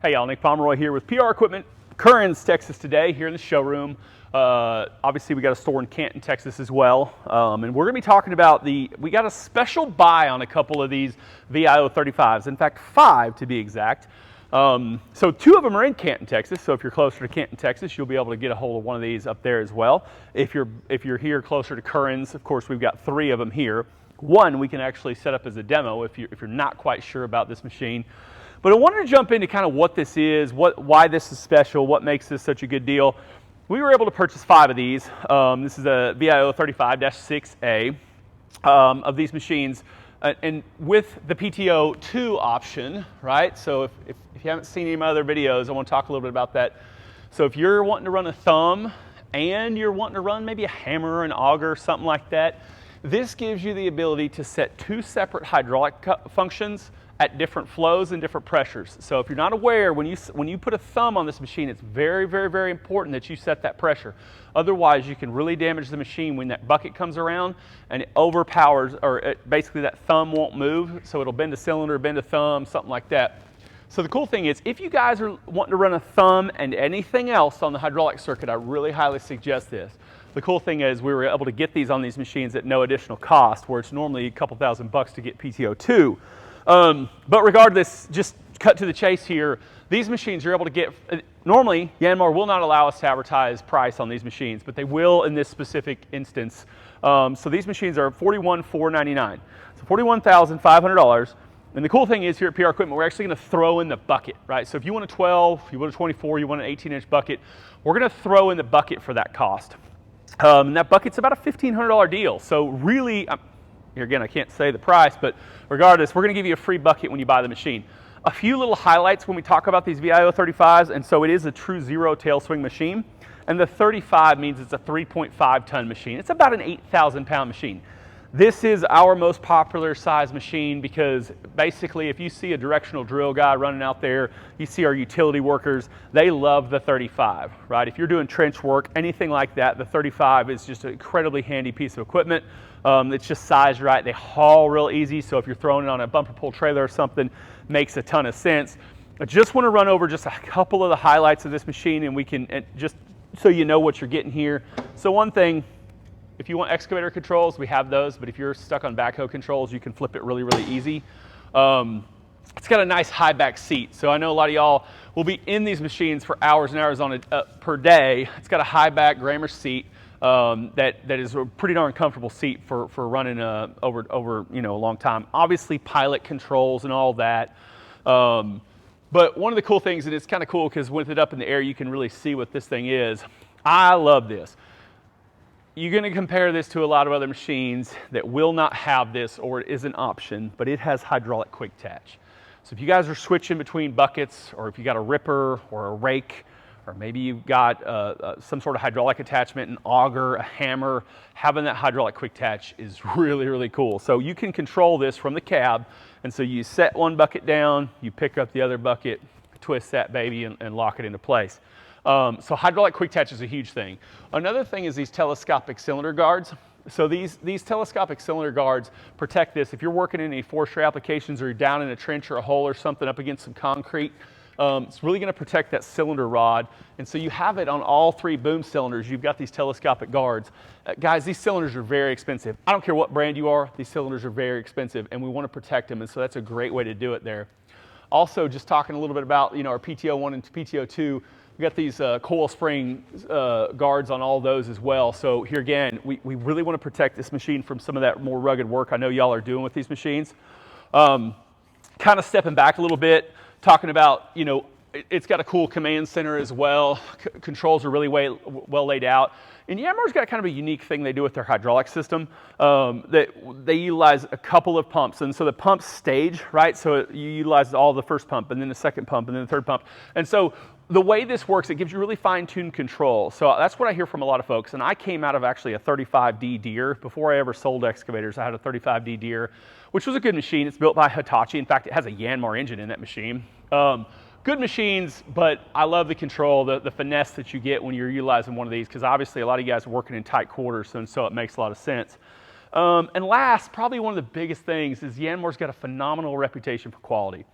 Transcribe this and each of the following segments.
Hey y'all, Nick Pomeroy here with PR Equipment, Kearns, Texas today, here in the showroom. Obviously we got a store in Canton, Texas as well. And we're gonna be talking about we got a special buy on a couple of these ViO35s. In fact, 5 to be exact. So 2 of them are in Canton, Texas. So if you're closer to Canton, Texas, you'll be able to get a hold of one of these up there as well. If you're here closer to Kearns, of course, we've got 3 of them here. One we can actually set up as a demo if you're not quite sure about this machine. But I wanted to jump into kind of what this is, why this is special, what makes this such a good deal. We were able to purchase 5 of these. This is a ViO35-6A of these machines, and with the PTO2 option, right? So if you haven't seen any of my other videos, I want to talk a little bit about that. So if you're wanting to run a thumb and you're wanting to run maybe a hammer, an auger, something like that, this gives you the ability to set 2 separate hydraulic functions at different flows and different pressures. So if you're not aware, when you put a thumb on this machine, it's very, very, very important that you set that pressure. Otherwise, you can really damage the machine when that bucket comes around and it overpowers, or basically that thumb won't move, so it'll bend a cylinder, bend a thumb, something like that. So the cool thing is, if you guys are wanting to run a thumb and anything else on the hydraulic circuit, I really highly suggest this. The cool thing is we were able to get these on these machines at no additional cost, where it's normally a couple $1,000 to get PTO2. But regardless, just cut to the chase here. These machines you're able to get, normally Yanmar will not allow us to advertise price on these machines, but they will in this specific instance. So these machines are $41,499, so $41,500. And the cool thing is here at PR Equipment, we're actually going to throw in the bucket, right? So if you want a 12, you want a 24, you want an 18-inch bucket, we're going to throw in the bucket for that cost. And that bucket's about a $1,500 deal. So really, here again, I can't say the price, but regardless, we're going to give you a free bucket when you buy the machine. A few little highlights when we talk about these ViO35s, and so it is a true zero tail swing machine, and the 35 means it's a 3.5 ton machine. It's about an 8,000 pound machine. This is our most popular size machine because basically if you see a directional drill guy running out there, you see our utility workers, they love the 35, right? If you're doing trench work, anything like that, the 35 is just an incredibly handy piece of equipment. It's just sized right. They haul real easy, so if you're throwing it on a bumper pull trailer or something, makes a ton of sense. I just want to run over just a couple of the highlights of this machine, and we can, just so you know what you're getting here. So one thing, if you want excavator controls, we have those, but if you're stuck on backhoe controls, you can flip it really, really easy. It's got a nice high back seat, so I know a lot of y'all will be in these machines for hours and hours on it per day. It's got a high back Grammer seat that is a pretty darn comfortable seat for running over a long time. Obviously pilot controls and all that. But one of the cool things, and it's kind of cool because with it up in the air, you can really see what this thing is. I love this. You're going to compare this to a lot of other machines that will not have this, or it is an option, but it has hydraulic quick attach. So if you guys are switching between buckets, or if you got a ripper or a rake, or maybe you've got some sort of hydraulic attachment, an auger, a hammer, having that hydraulic quick attach is really, really cool. So you can control this from the cab, and so you set one bucket down, you pick up the other bucket, twist that baby, and lock it into place. So hydraulic quick attach is a huge thing. Another thing is these telescopic cylinder guards. So these telescopic cylinder guards protect this. If you're working in any forestry applications, or you're down in a trench or a hole or something up against some concrete, it's really going to protect that cylinder rod. And so you have it on all 3 boom cylinders. You've got these telescopic guards. Guys, these cylinders are very expensive. I don't care what brand you are, these cylinders are very expensive, and we want to protect them, and so that's a great way to do it there. Also, just talking a little bit about our PTO1 and PTO2, we got these coil spring guards on all those as well. So here again, we really want to protect this machine from some of that more rugged work I know y'all are doing with these machines. Kind of stepping back a little bit, talking about, it's got a cool command center as well. Controls are really well laid out. And Yanmar's got kind of a unique thing they do with their hydraulic system. That they utilize a couple of pumps. And so the pumps stage, right? So you utilize all the first pump, and then the second pump, and then the third pump. And so the way this works, it gives you really fine-tuned control. So that's what I hear from a lot of folks. And I came out of actually a 35D Deere. Before I ever sold excavators, I had a 35D Deere, which was a good machine. It's built by Hitachi. In fact, it has a Yanmar engine in that machine. Good machines, but I love the control, the finesse that you get when you're utilizing one of these, because obviously a lot of you guys are working in tight quarters, and so it makes a lot of sense. And last, probably one of the biggest things is Yanmar's got a phenomenal reputation for quality.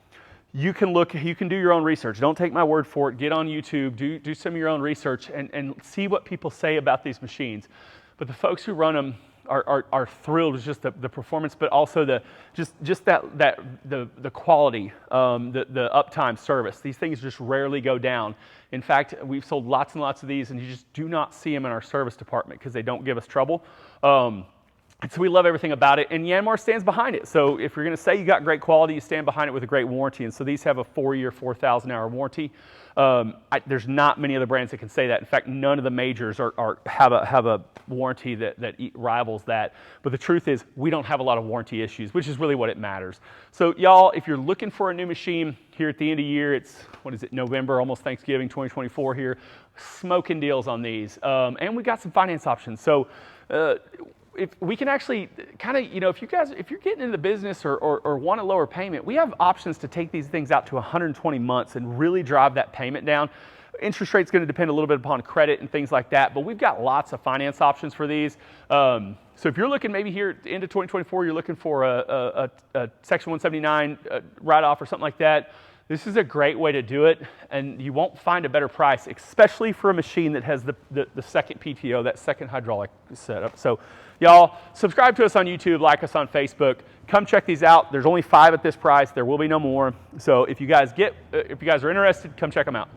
you can look, you can do your own research. Don't take my word for it. Get on YouTube, do some of your own research, and see what people say about these machines. But the folks who run them are thrilled with just the performance, but also the quality, the uptime service. These things just rarely go down. In fact, we've sold lots and lots of these, and you just do not see them in our service department because they don't give us trouble. And so we love everything about it, and Yanmar stands behind it. So if you're going to say you got great quality, you stand behind it with a great warranty. And so these have a 4-year, 4,000-hour warranty. There's not many other brands that can say that. In fact, none of the majors have a warranty that rivals that. But the truth is, we don't have a lot of warranty issues, which is really what it matters. So y'all, if you're looking for a new machine here at the end of the year, it's, what is it, November, almost Thanksgiving, 2024 here, smoking deals on these. And we got some finance options. So if we can actually kind of, if you're getting into the business or want a lower payment, we have options to take these things out to 120 months and really drive that payment down. Interest rate's going to depend a little bit upon credit and things like that, but we've got lots of finance options for these. So if you're looking maybe here at the end of 2024, you're looking for a Section 179 write-off or something like that, this is a great way to do it, and you won't find a better price, especially for a machine that has the second PTO, that second hydraulic setup. So y'all, subscribe to us on YouTube, like us on Facebook. Come check these out. There's only 5 at this price. There will be no more. So if you guys are interested, come check them out.